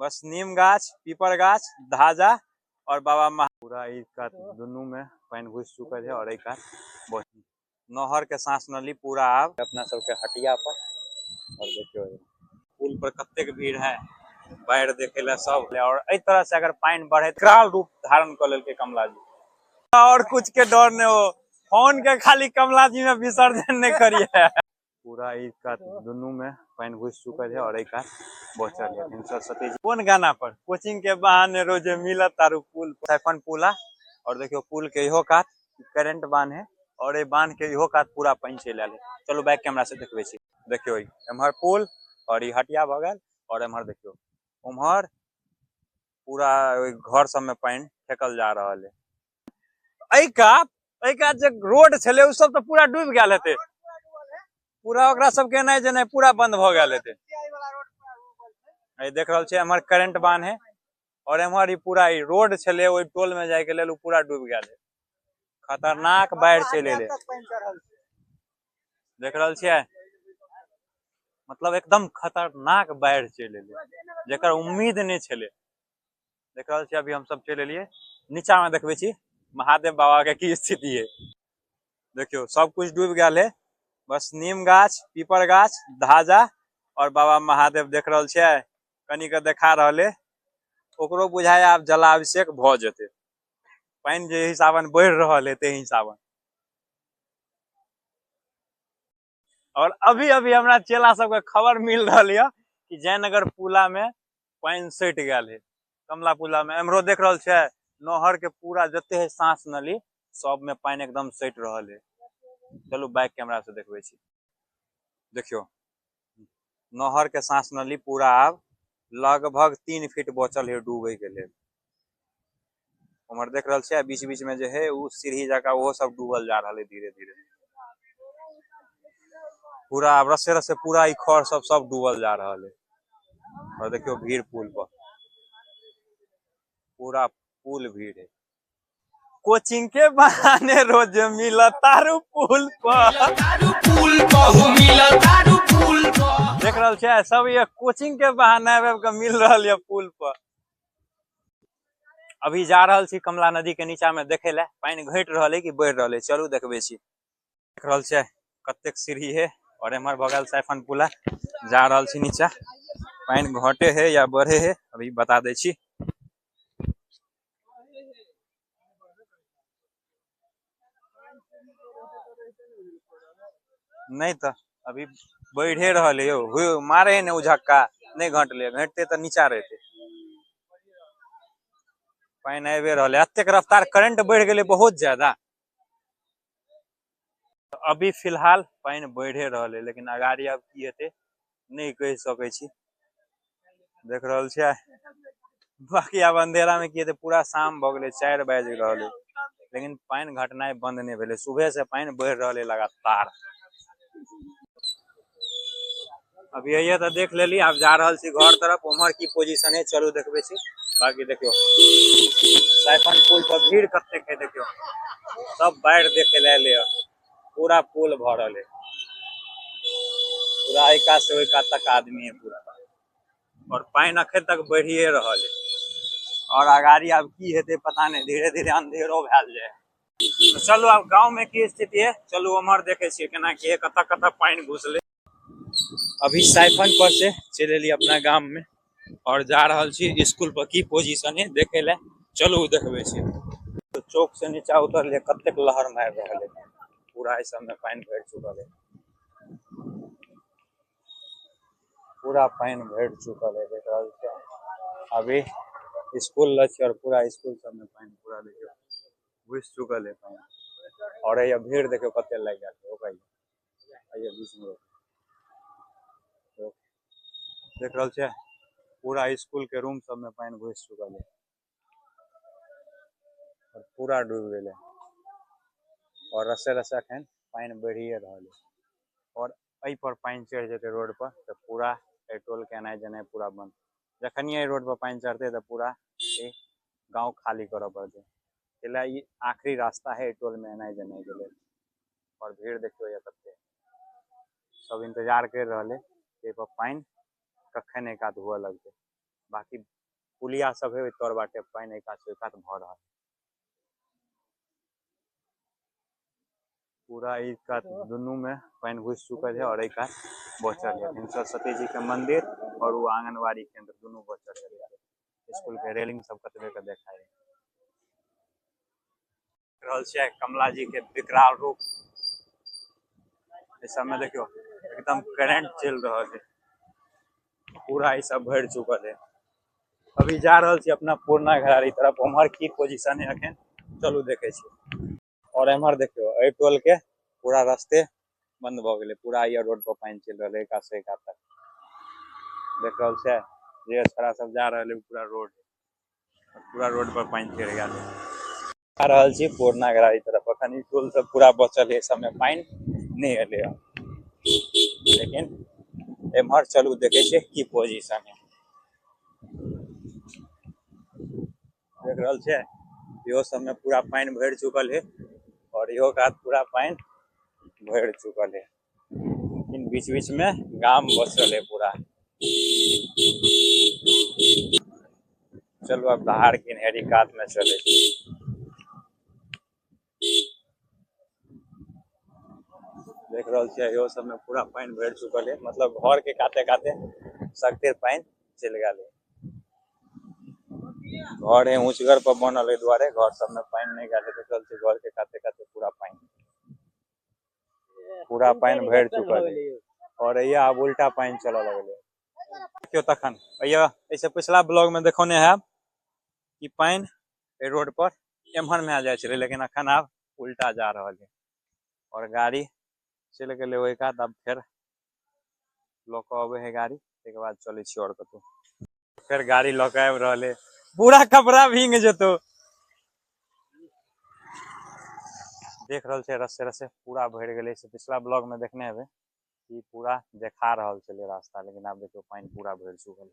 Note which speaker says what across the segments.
Speaker 1: बस नीम गाछ, पीपर गाछ, धाजा और बाबा महा पूरा एक का दुनू में पानी घुस चुकल है। और एक का नहर के सांस नली पूरा आब अपना सबके हटिया पर। और देखियो पुल पर कतेक भीड़ है बाढ़ देखे ला सब। और इस तरह से अगर पानी बढ़े विकराल रूप धारण कर लेके कमला जी। और कुछ के डर ने हो फोन के खाली कमला जी में विसर्जन नहीं करिए। पूरा एक का दुनू में पानी घुस चुकल है। और एक का बचल है। सरस्वती जी कौन गाना पर कोचिंग के बहाने रोजे मिलत तारू पुल सैफन पुला। और देखियो पुल के इहो कात करंट बांध है। और ये बांध के इहो कात पूरा पानी चल आले। चलो बैक कैमरा से देखबे छी। देखियो एम्हर पुल और ई हटिया भगल। और एम्हर देखियो उम्हर पूरा घर सब में पानी फेकल जा रहा है। ऐ का जे रोड छले उ सब तो पूरा डूब गेल हेते। पूरा ओकरा सब के नहीं जे नहीं पूरा बंद भ गेल हेते। देख रहल छे हमर करंट बांध है। और एम्हर ई पूरा ई रोड छले ओई टोल में जाय के लेल उ पूरा डूब गेल है। खतरनाक बाढ़ चले ले देख रहल छियै। मतलब एकदम खतरनाक बाढ़ चले ले जेकर उम्मीद नहीं छले। देख रहल छियै अभी हम सब चले लिए नीचा में देखबे छी महादेव बाबा के की स्थिति है। देखियो सब कुछ डूब गेल है। बस नीम गाछ, पीपर गाछ, धाजा और बाबा महादेव देख रहल छियै कनी के देखा रहले। ओकरो बुझाय आब जलाभिषेक भ जेते। पानी जे हिसाबन बढ़ रहल है ते हिसाबन। और अभी अभी हमरा चेला सबके खबर मिल रहल है कि जयनगर पुला में पानी सट गेल है। कमला पुला में एमरो देख रहल छै नहर के पूरा जते है सांस नली सब में पानी एकदम सट रहल है। चलू बैक कैमरा से देखबे छी। देखियो नहर के सांस नली पूरा आब लगभग 3 फीट बचल है डूबे के लिए। उमर देख रहल छियै बीच बीच में जे है उ सीढ़ी जका वो सब डूबल जा रहा है धीरे धीरे। पूरा रसे रसे पूरा ई खर सब डूबल जा रहा है। और देखियो भीड़ पुल पर पूरा पुल भीड़ है। कोचिंग के बहाने रोज मिलत तारू पुल पर। देख रहल छियै सब ये कोचिंग के बहाने आबि के मिल रहल है पुल पर। अभी जा रहल छी कमला नदी के नीचा में देखे ला पानी घट रहल है कि बढ़ रहल है। चलू देखबे छी। देख रहल छियै कतेक सीढ़ी है। और एमहर भगल सैफन पुला जा रहल छी नीचा। पानी घटे है या बढ़े है अभी बता दे छी। नहीं तो अभी बढ़े रहल है यो मारे है ने उझक्का नहीं घटले घटते तो नीचा रहते। पानी आबे रहल है अतेक रफ्तार करंट बढ़ गेले बहुत ज्यादा। अभी फिलहाल पानी बढ़े रहल है लेकिन अगाड़ी अब की हेते नहीं कह सके छी। देख रहल छियै बाकी अब अंधेरा में की हेते पूरा शाम भ गेले 4 बज रहल है लेकिन पानी घटनाई बंद नहीं भेले। सुबह से पानी बढ़ रहल है लगातार। अभी ये तो देख लेली अब जा रहल छी घर तरफ। उमर की पोजीशन है चलू देखबे छी। बाकी देखियो सैफन पुल पर भीड़ कतेक है देखियो सब बाढ़ देखे ले ले पूरा पुल भरल है। पूरा एका से ओइका तक आदमी है पूरा। और पानी अखन तक बढ़िए रहल है। और अगाड़ी अब की हेते पता नहीं धीरे धीरे अंधेरो भेल जाए। तो चलू अब गांव में की स्थिति है चलू उमर देखे छी केना की कत कत पानी घुसले। अभी सैफन पर से चले ली अपना गांव में और जा रहल छी स्कूल पर की पोजीशन है देखे ले। चलू देखबे छी। तो चौक से नीचा उतर ले कतेक लहर मार रहा है पूरा इस सब में पानी भर चुकल है। पूरा पानी भर चुकल है देख रहल छी। अभी स्कूल लक्ष्य और पूरा स्कूल सब में पानी पूरा देखियो घुस चुकल है पानी। और ये भीड़ देखियो कते लग गया ओकरा ये बीच में देख रहल छी पूरा स्कूल के रूम सब में पानी घुस चुकल है और पूरा डूब गए। और रसे रसे अखन पानी बढ़िए रहल है। और एहि पर पानी चढ़ जेते रोड पर तो पूरा टोल के एनाई जेनाई पूरा बंद। जखनिए रोड पर पानी चढ़ते तो पूरा गांव खाली करे पड़ते। इला ई आखिरी रास्ता है टोल में एनाई जेनाई के लिए। और भीड़ देखियो ये कते सब इंतजार कर रहले ए पर पानी कखन एक आध हुआ लगते। बाकी पुलिया सब है तोर बाटे पानी एक से एक भ रहा पूरा एक कात दुनू में पानी घुस चुकल है और एक कात बचल है। सरस्वती जी के मंदिर और वो आंगनबाड़ी केंद्र दोनों बचल है। स्कूल के रेलिंग सब कतबे के देखा है। रहल छै कमला जी के विकराल रूप। इस समय देखियो एकदम करंट चल रहा है, पूरा ये सब भर चुकल है। अभी जा रहल छी अपना पुरना घरारी तरफ। उम्हर की पोजीशन है अखन चलू देखे छी। और एम्हर देखियो ए टोल के पूरा रास्ते बंद भ गेले, पूरा ये रोड पर पानी चल रहा है एका से एका तक। देख रहल छै जे छोरा सब जा रहल है पूरा रोड पर पानी चढ़ गया है। आ रहल छी पुरना घरारी तरफ। अखन ई टोल सब पूरा बचल है, समय पानी नहीं एले, लेकिन एम्हर चलू देखे छी की पोजीशन है। देख रहल छै इहो सब में पूरा पानी भर चुकल है और इहो कात पूरा पानी भर चुकल है। इन बीच बीच में गांव बचल है पूरा। चलो अब धार की नहरी कात में चले। देख रहल छियै इहो सब में पूरा पानी भर चुकल है, मतलब घर के काते काते सख्ते पानी चल गया है। घर है ऊंचगर पर बनल है द्वारे घर सब में पानी नहीं गया। देख रहल छियै घर के काते काते पूरा पानी भर चुकल है और ये अब उल्टा पानी चल लगले। क्यों तखन भैया ऐसे पिछला ब्लॉग में देखोने है कि पानी रोड पर एम्हर में आ जाए छे, लेकिन अखन अब उल्टा जा रहा है और गाड़ी चल गए ओहि कात। अब फिर लोक आबे है गाड़ी के बाद चले छी और कतौ। फिर गाड़ी लोक आबि रहल है, पूरा कपड़ा भींग जेतो। देख रहल छै रस्ते रस्ते पूरा भर गेले से पिछला ब्लॉग में देखने हेबे कि पूरा देखा रहल छले रास्ता, लेकिन अब देखियो पानी पूरा भर चुकल है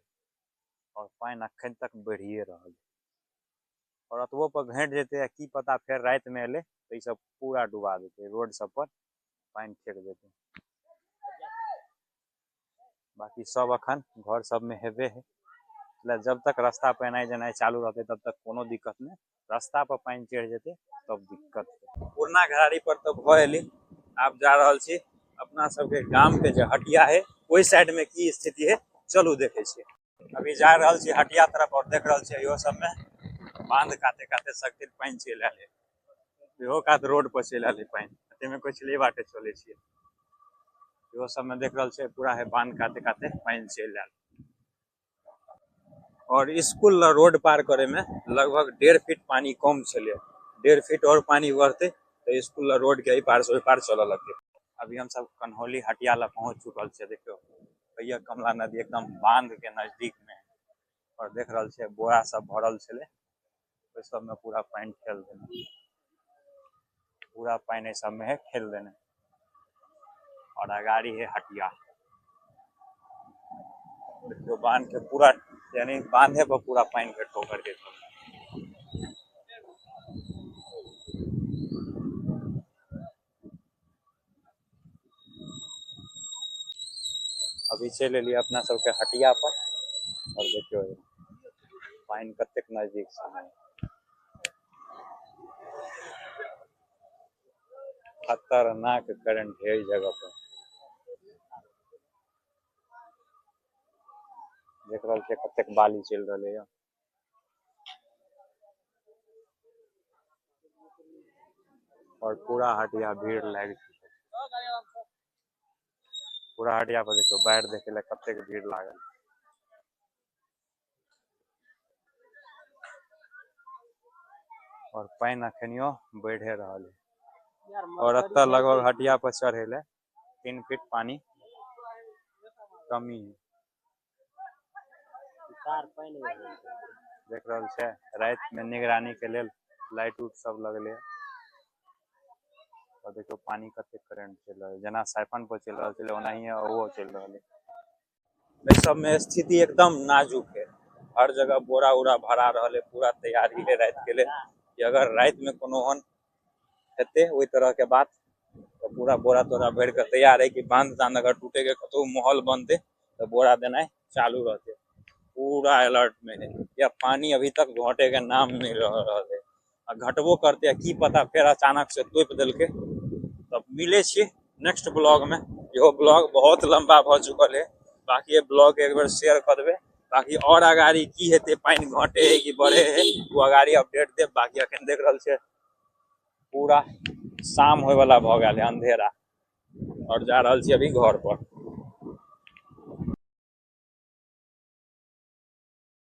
Speaker 1: और पानी अखन तक बढ़िए रहल और अतबो पर घट जेते की पता फिर रात में एले तो ई सब पूरा डुबा देते, रोड सब पर पानी फेंक देते। बाकी सब अखन घर सब में हेबे है, जब तक रास्ता पे एनाइ जेनाइ चालू रहते तब तक कोनो दिक्कत नहीं। रास्ता पर पानी चढ़ जेते तब दिक्कत है। पुरना घरारी पर तो भ एली, आप जा रहल छी अपना सबके गांव के जो हटिया है ओई साइड में की स्थिति है चलू देखे छी। अभी जा रहल छी हटिया तरफ और देख रहल छी इहो सब में बांध काते काते सख्त पानी चल आयल है। इहो कात रोड पर चल आयल है पानी, एते में कुछ ले बाटे चले छी। इहो सब में देख रहल छी पूरा है बांध काते काते पानी चल आयल। और स्कूल रोड पार करे में लगभग 1.5 फीट पानी कम चले, 1.5 फीट और पानी बढ़ते तो स्कूल रोड के पार से पार चल लगते। अभी हम सब कन्हौली हटिया ला पहुंच चुकल छे। देखियो भैया कमला नदी एकदम बांध के नजदीक में और देख रहल छे बोरा सब भरल छले, ओइ सब में पूरा पानी खेल देने, पूरा पानी सब में है खेल देने और अगाड़ी है हटिया। देखियो बांध के पूरा यानी बांधे पर पूरा पानी के ठोकर के अभी चल एलिए अपना सबके हटिया पर और देखियो पानी कतेक नजदीक से है। खतरनाक करंट है इस जगह पर। देख रहल छे कतेक बाली चल रहले है और पूरा हटिया भीड़ लाग पूरा हटिया पर देखियो बाढ़ देखे ला कतेक भीड़ लागल और पानी अखनियो बढ़े रहल है और अत्ता लगभग हटिया पर चढ़े ले 3 फीट पानी कमी है। देख रहल छे रात में निगरानी के लेल लाइट उट सब लगले और देखो पानी कते करंट चल रहा है, जना साइफन पर चल रहा है ओनाही वो चल रहा है। इस सब में स्थिति एकदम नाजुक है, हर जगह बोरा उरा भरा रहा है, पूरा तैयारी है रात के लिए कि अगर रात में कोनो हन हेते ओई तरह के बात तो पूरा बोरा तोरा भर के तैयार है कि बांध तान अगर टूटे के कतो माहौल बनते तो बोरा देना चालू रहते। पूरा अलर्ट में है। या पानी अभी तक घटे के नाम नहीं रहा है, आ घटबो करते की पता फिर अचानक से तोप दिल के। तब मिले छी नेक्स्ट ब्लॉग में। यो ब्लॉग बहुत लंबा भ चुकल है, बाकी ये ब्लॉग एक बार शेयर कर देवे। बाकी और अगाड़ी की हेते, पानी घटे है कि बढ़े है, वो अगाड़ी अपडेट दे। बाकी अखन देख रहल छे पूरा शाम होए वाला भ गेल है, अंधेरा, और जा रहल छी अभी घर पर।